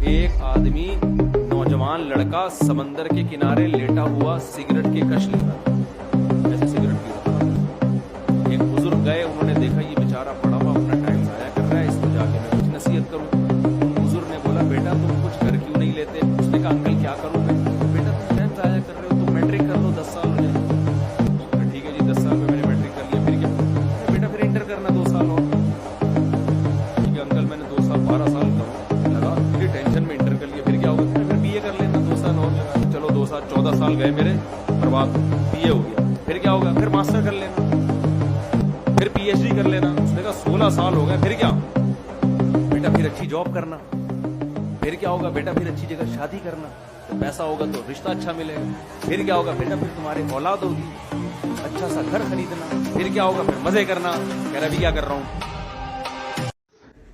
ایک آدمی نوجوان لڑکا سمندر کے کنارے لیٹا ہوا سگریٹ کے کش لے رہا تھا، ایسے سگریٹ پی رہا تھا۔ ایک بزرگ گئے، انہوں نے دیکھا یہ بیچارہ پڑا ہوا اپنا ٹائم ضائع کر رہا ہے، اس کو جا کے میں کچھ نصیحت کروں۔ بزرگ نے بولا بیٹا تم کچھ کر کیوں نہیں لیتے؟ اس نے کہا انکل کیا کروں میں؟ بیٹا تم ٹائم ضائع کر رہے ہو، تم میٹرک کر لو، 10 سال ہو جائے۔ ٹھیک ہے جی، 10 سال میں میں نے میٹرک کر لیا، پھر کیا؟ بیٹا پھر انٹر کرنا 2 سال اور۔ ٹھیک ہے انکل میں نے 2 سال 12 سال لگا، پھر ٹینشن میں انٹر کر لیا، پھر کیا ہوگا؟ پھر بی اے کر لینا 2 سال اور لگا۔ چلو 2 سال 14 سال گئے میرے برباد، بی اے ہو گیا، پھر کیا ہوگا؟ پھر ماسٹر کر لینا، پھر پی ایچ ڈی کر لینا۔ اس نے کہا 16 سال ہو گئے، پھر کیا؟ بیٹا پھر اچھی جاب کرنا، پھر کیا ہوگا؟ بیٹا پھر اچھی جگہ شادی کرنا، تو پیسہ ہوگا تو رشتہ اچھا ملے گا، پھر کیا ہوگا؟ بیٹا پھر تمہاری اولاد ہوگی، اچھا سا گھر خریدنا، پھر کیا ہوگا؟ پھر مزے کرنا۔ کہہ رہا ابھی کیا کر رہا ہوں؟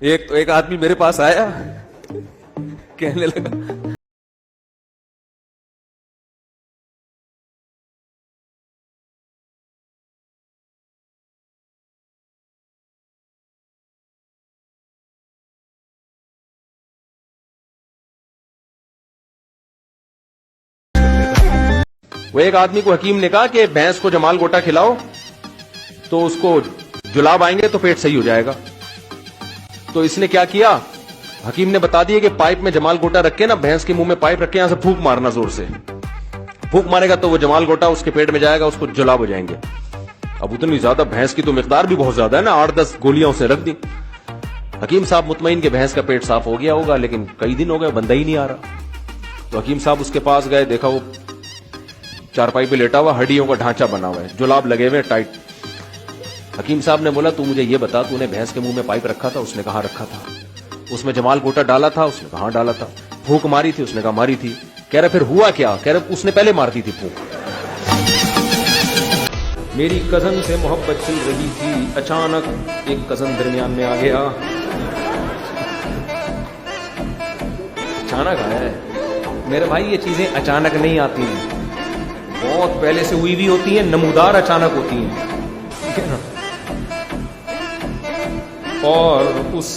ایک آدمی میرے پاس آیا، کہنے لگا وہ ایک آدمی کو حکیم نے کہا کہ بھینس کو جمال گوٹا کھلاؤ تو اس کو جلاب آئیں گے تو پیٹ صحیح ہو جائے گا۔ تو اس نے کیا کیا؟ حکیم نے بتا دیا کہ پائپ میں جمال گوٹا رکھ کے نا، بھینس کے منہ میں پائپ رکھ کے یہاں سے پھونک مارنا، زور سے پھونک مارے گا تو وہ جمال گوٹا اس کے پیٹ میں جائے گا، اس کو جلاب ہو جائیں گے۔ اب اتنی زیادہ بھینس کی تو مقدار بھی بہت زیادہ ہے نا، 8-10 گولیاں اسے رکھ دی۔ حکیم صاحب مطمئن کہ بھینس کا پیٹ صاف ہو گیا ہوگا، لیکن کئی دن ہو گئے بندہ ہی نہیں آ رہا۔ تو حکیم صاحب اس کے پاس گئے، دیکھا وہ چارپائی پہ لیٹا ہوا، ہڈیوں کا ڈھانچہ بنا ہوا ہے، جلاب لگے ہوئے ٹائٹ۔ حکیم صاحب نے بولا تو مجھے یہ بتا، تو نے بھینس کے منہ میں پائپ رکھا تھا؟ اس نے کہا رکھا تھا۔ اس میں جمال گوٹا ڈالا تھا؟ اس نے کہا ڈالا تھا۔ پھونک ماری تھی؟ اس نے کہا ماری تھی۔ کہہ رہا پھر ہوا کیا؟ کہہ رہا اس نے پہلے مار دی تھی پھونک۔ میری کزن سے محبت چل رہی تھی، اچانک ایک کزن درمیان میں آ گیا۔ اچانک آیا ہے میرے بھائی، یہ چیزیں اچانک نہیں آتی ہیں، بہت پہلے سے ہوئی بھی ہوتی ہیں، نمودار اچانک ہوتی ہیں، ٹھیک ہے نا؟ اور اس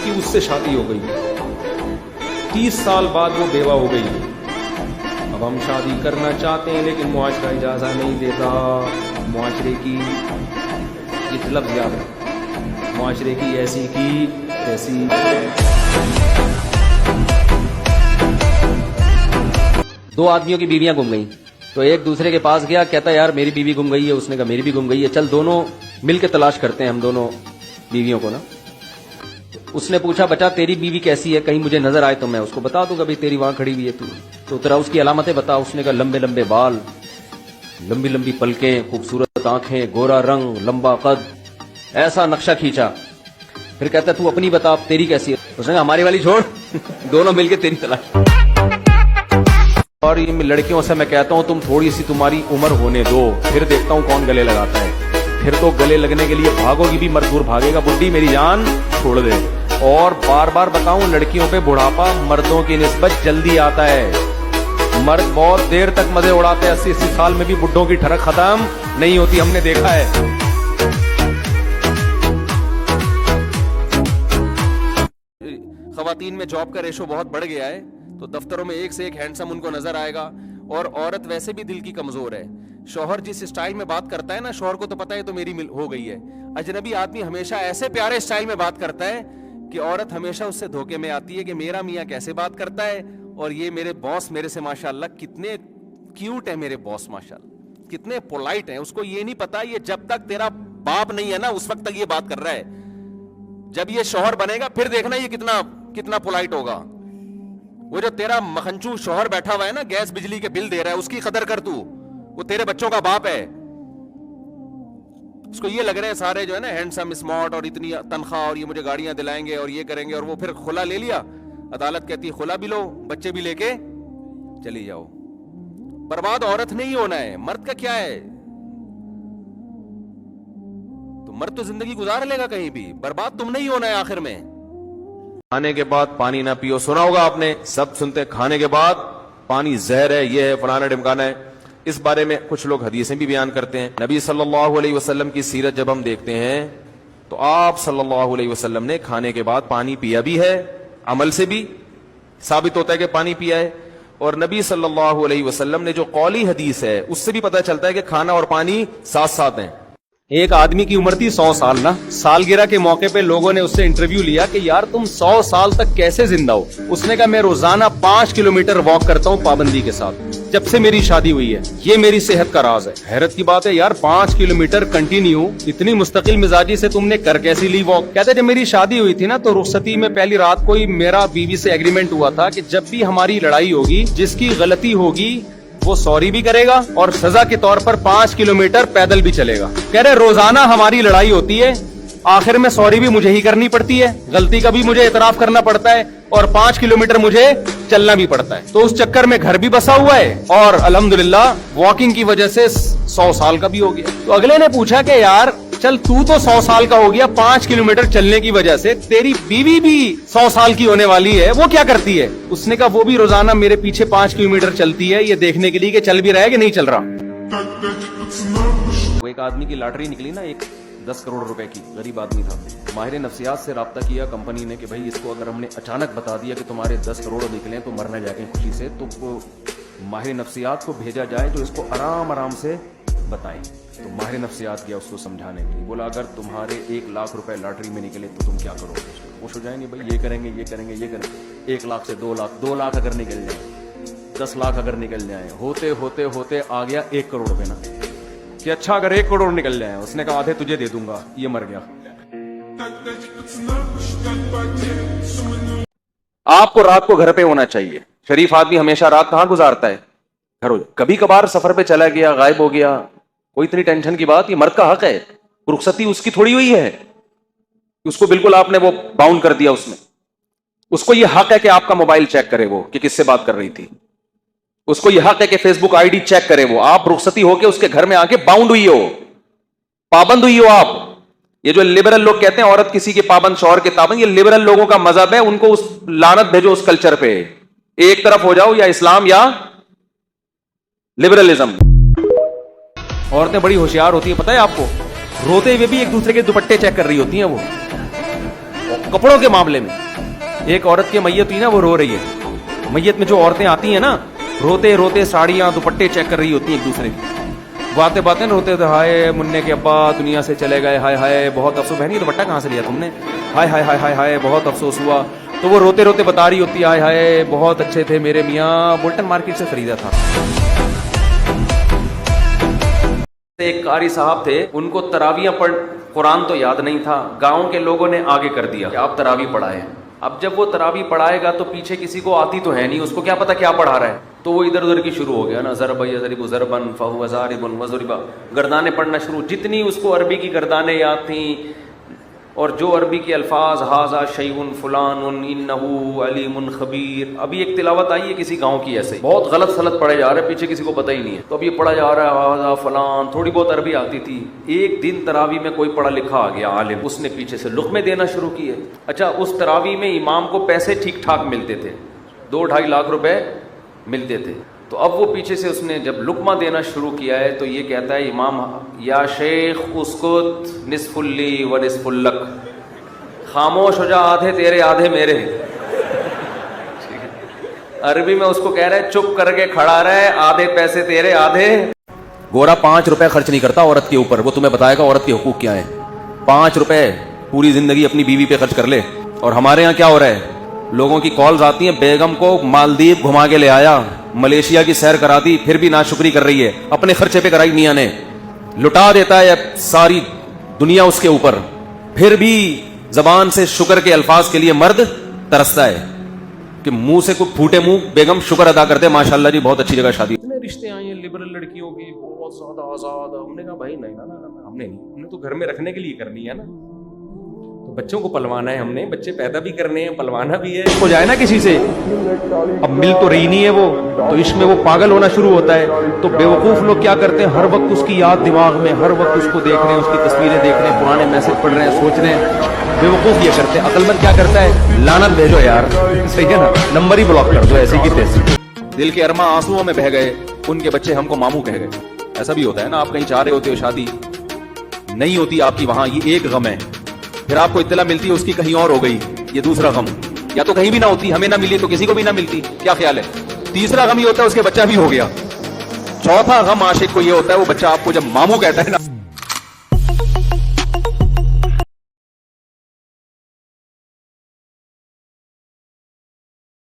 کی اس سے شادی ہو گئی، 30 سال بعد وہ بیوہ ہو گئی۔ اب ہم شادی کرنا چاہتے ہیں لیکن معاشرہ اجازت نہیں دیتا۔ معاشرے کی یہ لفظ یاد ہے، معاشرے کی ایسی کی ایسی۔ دو آدمیوں کی بیویاں گم گئیں، تو ایک دوسرے کے پاس گیا، کہتا یار میری بیوی گم گئی ہے، اس نے کہا میری بھی گم گئی ہے، چل دونوں مل کے تلاش کرتے ہیں ہم دونوں بیویوں کو نا۔ اس نے پوچھا بچہ تیری بیوی کیسی ہے، کہیں مجھے نظر آئے تو میں اس کو بتا دوں گا، بھائی تیری وہاں کھڑی ہوئی ہے تو تیرا اس کی علامتیں بتا۔ اس نے کہا لمبے لمبے بال، لمبی لمبی پلکیں، خوبصورت آنکھیں، گورا رنگ، لمبا قد، ایسا نقشہ کھینچا۔ پھر کہتا تو اپنی بتا تیری کیسی ہے؟ اس نے کہا ہماری والی چھوڑ، دونوں مل کے تیری تلاش۔ اور یہ لڑکیوں سے میں کہتا ہوں تم تھوڑی سی تمہاری عمر ہونے دو، پھر دیکھتا ہوں کون گلے لگاتا ہے۔ پھر تو گلے لگنے کے لیے بھاگو گی بھی، مرد دور بھاگے گا، بڈھی میری جان چھوڑ دے۔ اور بار بار بتاؤں لڑکیوں پہ بڑھاپا مردوں کی نسبت جلدی آتا ہے، مرد بہت دیر تک مزے اڑاتے ہیں، 80 سال میں بھی بڈھوں کی ٹھڑک ختم نہیں ہوتی، ہم نے دیکھا ہے۔ خواتین میں جاب کا ریشو بہت بڑھ گیا ہے، تو دفتروں میں ایک سے ایک ہینڈسم ان کو نظر آئے گا، اور عورت ویسے بھی دل کی کمزور ہے۔ شوہر جس اسٹائل میں بات کرتا ہے نا، شوہر کو تو پتا ہے تو میری ہو گئی ہے۔ اجنبی آدمی ہمیشہ ایسے پیارے اسٹائل میں بات کرتا ہے کہ عورت ہمیشہ اس سے دھوکے میں آتی ہے کہ میرا میاں کیسے بات کرتا ہے، اور یہ میرے باس میرے سے ماشاءاللہ کتنے کیوٹ ہیں، میرے باس ماشاءاللہ کتنے پولائٹ ہیں۔ اس کو یہ نہیں پتا یہ جب تک تیرا باپ نہیں ہے نا اس وقت تک یہ بات کر رہا ہے، جب یہ شوہر بنے گا پھر دیکھنا یہ کتنا پولائٹ ہوگا۔ وہ جو تیرا مکھنچو شوہر بیٹھا ہوا ہے نا، گیس بجلی کے بل دے رہا ہے، اس کی قدر کر تو، وہ تیرے بچوں کا باپ ہے۔ اس کو یہ لگ رہا ہے سارے جو ہے نا ہینڈسم اسمارٹ اور اتنی تنخواہ اور یہ مجھے گاڑیاں دلائیں گے اور یہ کریں گے، اور وہ پھر خلا لے لیا، عدالت کہتی ہے خلا بھی لو، بچے بھی لے کے چلی جاؤ۔ برباد عورت نہیں ہونا ہے، مرد کا کیا ہے؟ تو مرد تو زندگی گزار لے گا کہیں بھی، برباد تم نہیں ہونا ہے آخر میں۔ کھانے کے بعد پانی نہ پیو، سنا ہوگا آپ نے، سب سنتے کھانے کے بعد پانی زہر ہے، یہ ہے فلانا ڈمکانا ہے۔ اس بارے میں کچھ لوگ حدیثیں بھی بیان کرتے ہیں۔ نبی صلی اللہ علیہ وسلم کی سیرت جب ہم دیکھتے ہیں تو آپ صلی اللہ علیہ وسلم نے کھانے کے بعد پانی پیا بھی ہے, عمل سے بھی ثابت ہوتا ہے کہ پانی پیا ہے, اور نبی صلی اللہ علیہ وسلم نے جو قولی حدیث ہے اس سے بھی پتہ چلتا ہے کہ کھانا اور پانی ساتھ ساتھ ہیں. ایک آدمی کی عمر تھی 100 سال نا, سالگرہ کے موقع پہ لوگوں نے اس سے انٹرویو لیا کہ یار تم 100 سال تک کیسے زندہ ہو. اس نے کہا میں روزانہ 5 کلومیٹر واک کرتا ہوں پابندی کے ساتھ, جب سے میری شادی ہوئی ہے, یہ میری صحت کا راز ہے. حیرت کی بات ہے یار, 5 کلومیٹر کنٹینیو اتنی مستقل مزاجی سے تم نے کر کیسی لی واک. کہتے جب میری شادی ہوئی تھی نا تو رخصتی میں پہلی رات کو ہی میرا بیوی سے ایگریمنٹ ہوا تھا کہ جب بھی ہماری لڑائی ہوگی جس کی غلطی ہوگی وہ سوری بھی کرے گا اور سزا کے طور پر 5 کلومیٹر پیدل بھی چلے گا. کہہ رہے روزانہ ہماری لڑائی ہوتی ہے, آخر میں سوری بھی مجھے ہی کرنی پڑتی ہے, غلطی کا بھی مجھے اعتراف کرنا پڑتا ہے, اور 5 کلومیٹر مجھے چلنا بھی پڑتا ہے. تو اس چکر میں گھر بھی بسا ہوا ہے اور الحمدللہ واکنگ کی وجہ سے 100 سال کا بھی ہو گیا. تو اگلے نے پوچھا کہ یار چل تو 100 سال کا ہو گیا 5 کلومیٹر چلنے کی وجہ سے, تیری بیوی بھی 100 سال کی ہونے والی ہے, وہ کیا کرتی ہے؟ اس نے کہا وہ بھی روزانہ میرے پیچھے 5 کلومیٹر چلتی ہے, یہ دیکھنے کے لیے کہ چل بھی رہا ہے کہ نہیں چل رہا. وہ ایک آدمی کی لاٹری نکلی نا, ایک 10 کروڑ روپے کی, غریب آدمی تھا. ماہر نفسیات سے رابطہ کیا کمپنی نے کہ بھائی اس کو اگر ہم نے اچانک بتا دیا کہ تمہارے 10 کروڑ نکلیں تو مرنا جائے خوشی سے, تو ماہر نفسیات کو بھیجا جائے جو اس کو آرام آرام سے بتائیں. تو ماہر نفسیات گیا اس کو سمجھانے کے لیے, بولا اگر تمہارے 1 لاکھ روپے لاٹری میں نکلے تو تم کیا کرو گے؟ خوش ہو جائیں گے بھائی, یہ کریں گے یہ کریں گے یہ کریں گے. 1 لاکھ سے 2 لاکھ, 2 لاکھ اگر نکل جائیں, 10 لاکھ اگر نکل جائیں, ہوتے ہوتے ہوتے آ گیا 1 کروڑ روپے نا, کہ اچھا اگر 1 کروڑ نکل جائیں. اس نے کہا آدھے تجھے دے دوں گا, یہ مر گیا. آپ کو رات کو گھر پہ ہونا چاہیے. شریف آدمی ہمیشہ رات کہاں گزارتا ہے؟ گھر. کبھی کبھار سفر پہ چلا گیا, غائب ہو گیا, کوئی اتنی ٹینشن کی بات, یہ مرد کا حق ہے. رخصتی اس کی تھوڑی ہوئی ہے, اس کو بالکل آپ نے وہ باؤنڈ کر دیا. اس کو یہ حق ہے کہ آپ کا موبائل چیک کرے وہ کہ کس سے بات کر رہی تھی. اس کو یہ حق ہے کہ Facebook I D check کرے وہ. آپ رخصتی ہو کے اس کے گھر میں آ کے باؤنڈ ہوئی ہو, پابند ہوئی ہو آپ. یہ جو لبرل لوگ کہتے ہیں عورت کسی کے پابند شوہر کے پابند, یہ لبرل لوگوں کا مذہب ہے. ان کو اس لعنت بھیجو اس کلچر پہ, ایک طرف ہو جاؤ, یا اسلام یا لبرلزم. عورتیں بڑی ہوشیار ہوتی ہیں, پتہ ہے آپ کو, روتے ہوئے بھی ایک دوسرے کے دوپٹے چیک کر رہی ہوتی ہیں وہ کپڑوں کے معاملے میں. ایک عورت کی میت ہوئی نا, وہ رو رہی ہے. میت میں جو عورتیں آتی ہیں نا, روتے روتے ساڑیاں دوپٹے چیک کر رہی ہوتی ہیں ایک دوسرے کی. باتیں باتیں روتے تھے, ہائے مننے کے ابا دنیا سے چلے گئے, ہائے ہائے بہت افسوس. بہن یہ دوپٹہ کہاں سے لیا تم نے, ہائے ہائے ہائے ہائے ہائے بہت افسوس ہوا. تو وہ روتے روتے بتا رہی ہوتی ہے, ہائے ہائے بہت اچھے تھے میرے میاں, بولٹن مارکیٹ سے خریدا تھا. ایک قاری صاحب تھے, ان کو تراویح پڑھ, قرآن تو یاد نہیں تھا, گاؤں کے لوگوں نے آگے کر دیا کہ آپ تراویح پڑھائیں. اب جب وہ تراویح پڑھائے گا تو پیچھے کسی کو آتی تو ہے نہیں, اس کو کیا پتا کیا پڑھا رہا ہے. تو وہ ادھر ادھر کی شروع ہو گیا نا, ضرب یضرب ضربا فهو ضارب وضربا, گردانیں پڑھنا شروع. جتنی اس کو عربی کی گردانیں یاد تھیں اور جو عربی کے الفاظ, ھذا شیء فلان انه علیم خبیر. ابھی ایک تلاوت آئی ہے کسی گاؤں کی, ایسے بہت غلط سلط پڑھے جا رہے ہیں, پیچھے کسی کو پتہ ہی نہیں ہے. تو اب یہ پڑھا جا رہا ہے ھذا فلان, تھوڑی بہت عربی آتی تھی. ایک دن تراویح میں کوئی پڑھا لکھا آ گیا عالم, اس نے پیچھے سے لقمے دینا شروع کیے. اچھا اس تراویح میں امام کو پیسے ٹھیک ٹھاک ملتے تھے, 2-2.5 لاکھ روپے ملتے تھے. تو اب وہ پیچھے سے اس نے جب لقمہ دینا شروع کیا ہے تو یہ کہتا ہے امام, یا شیخ اسکت نصف لی و نصف لک, خاموش ہو جا, آدھے تیرے آدھے میرے. عربی میں اس کو کہہ رہے چپ کر کے کھڑا رہے, آدھے پیسے تیرے آدھے. گورا 5 روپے خرچ نہیں کرتا عورت کے اوپر, وہ تمہیں بتائے گا عورت کے حقوق کیا ہیں. 5 روپے پوری زندگی اپنی بیوی پہ خرچ کر لے. اور ہمارے ہاں کیا ہو رہا ہے, لوگوں کی کالز آتی ہیں, بیگم کو مالدیپ گھما کے لے آیا, ملیشیا کی سیر کرا دی, پھر بھی ناشکری کر رہی ہے, اپنے خرچے پہ کرائی میاں نے, لٹا دیتا ہے ساری دنیا اس کے اوپر, پھر بھی زبان سے شکر کے الفاظ کے لیے مرد ترستا ہے کہ منہ سے کوئی پھوٹے منہ بیگم شکر ادا کرتے, ماشاءاللہ جی بہت اچھی جگہ شادی. اتنے رشتے آئے ہیں لبرل لڑکیوں کی, بہت زیادہ آزاد. ہم نے کہا بھائی نہیں نا, ہم نے تو گھر میں رکھنے کے لیے کرنی ہے نا, تو بچوں کو پلوانا ہے, ہم نے بچے پیدا بھی کرنے ہیں, پلوانا بھی ہے. ہو جائے نا کسی سے, اب مل تو رہی نہیں ہے وہ, تو اس میں وہ پاگل ہونا شروع ہوتا ہے. تو بیوقوف لوگ کیا کرتے ہیں, ہر وقت اس کی یاد دماغ میں, ہر وقت اس کو دیکھ رہے ہیں, اس کی تصویریں دیکھ رہے ہیں, پرانے میسج پڑھ رہے ہیں, سوچ رہے ہیں. بیوقوف یہ کرتے ہیں. عقل مند کیا کرتا ہے, لعنت بھیجو یار, صحیح ہے نا, نمبر ہی بلاک کر دو, ایسی کی تیسی. دل کے ارماں آنسوؤں میں بہہ گئے, ان کے بچے ہم کو ماموں کہہ گئے. ایسا بھی ہوتا ہے نا, آپ کہیں جا رہے ہوتے ہو, شادی نہیں ہوتی آپ کی وہاں, یہ ایک غم ہے, پھر آپ کو اطلاع ملتی ہے اس کی کہیں اور ہو گئی، یہ دوسرا غم. یا تو کہیں بھی نہ ہوتی، ہمیں نہ ملی تو کسی کو بھی نہ ملتی. کیا خیال ہے؟ تیسرا غم یہ ہوتا ہے اس کے بچہ بھی ہو گیا. چوتھا غم عاشق کو یہ ہوتا ہے وہ بچہ آپ کو جب ماموں کہتا ہے نا